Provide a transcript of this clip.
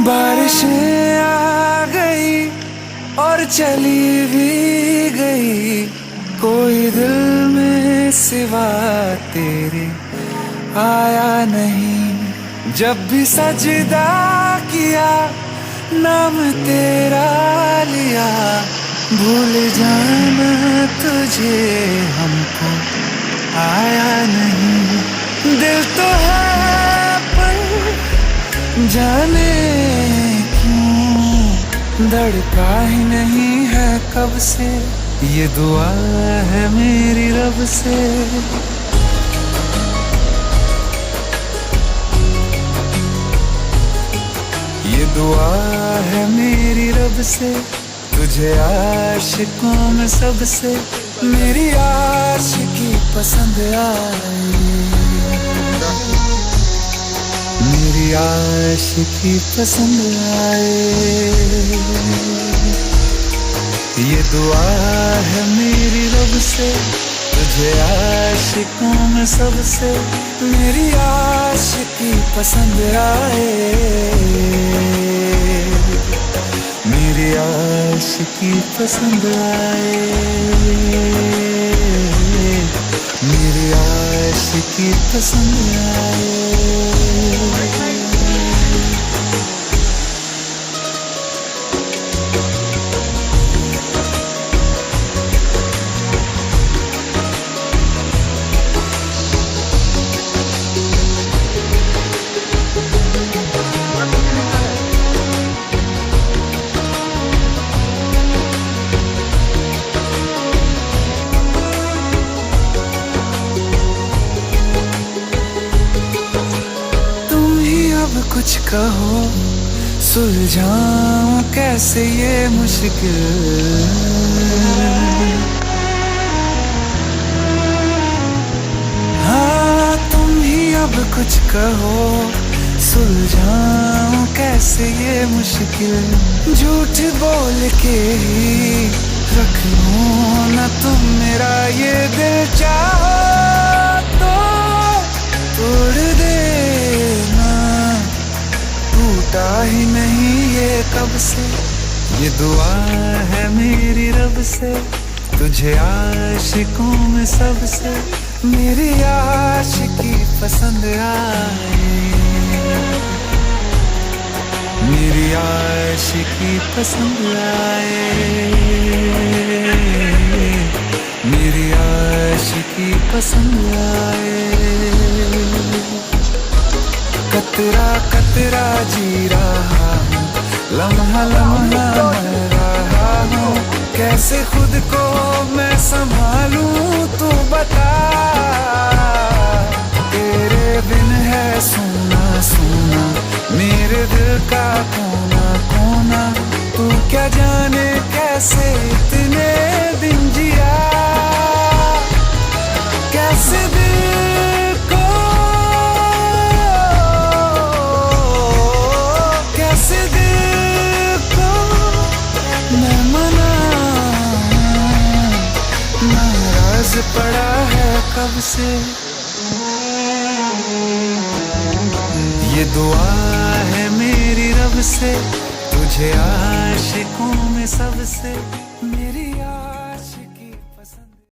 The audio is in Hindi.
बारिशें आ गई और चली भी गई, कोई दिल में सिवा तेरे आया नहीं। जब भी सजदा किया नाम तेरा लिया, भूल जाना तुझे हमको आया नहीं। दिल तो है पर जाने क्यों धड़का ही नहीं है कब से, ये दुआ है मेरी रब से। ये दुआ है मेरी रब से, तुझे आशिकों में सबसे मेरी आशिकी पसंद आई, मेरी आशिकी पसंद आए। ये दुआ है मेरी रब से, तुझे आशिकों में सबसे मेरी आशिकी पसंद आए, मेरी आशिकी पसंद आए, मेरी आशिकी पसंद आए। कुछ कहो सुलझाऊं कैसे ये मुश्किल, हाँ तुम ही अब कुछ कहो सुलझाऊं कैसे ये मुश्किल। झूठ बोल के ही रख लूं ना तुम मेरा ये दिल, चाहो तो तोड़ देना, टूटा ही नहीं ये कब से। ये दुआ है मेरी रब से, तुझे आशिकों में सबसे मेरी आशिकी पसंद आए, मेरी आशिकी पसंद आए, मेरी आशिकी पसंद आए। कतरा कतरा जी रहा हूँ, लम्हा लम्हा मर रहा हूँ, कैसे खुद को मैं संभालूं तू बता। तेरे बिन है सोना सोना मेरे दिल का कोना कोना, तू क्या जाने कैसे इतने दिन जिया, कैसे दिल को कैसे दिल को मैं मनाऊं, नाराज पड़ा है कब से। ये दुआ है मेरी रब से, तुझे आशिकों में सबसे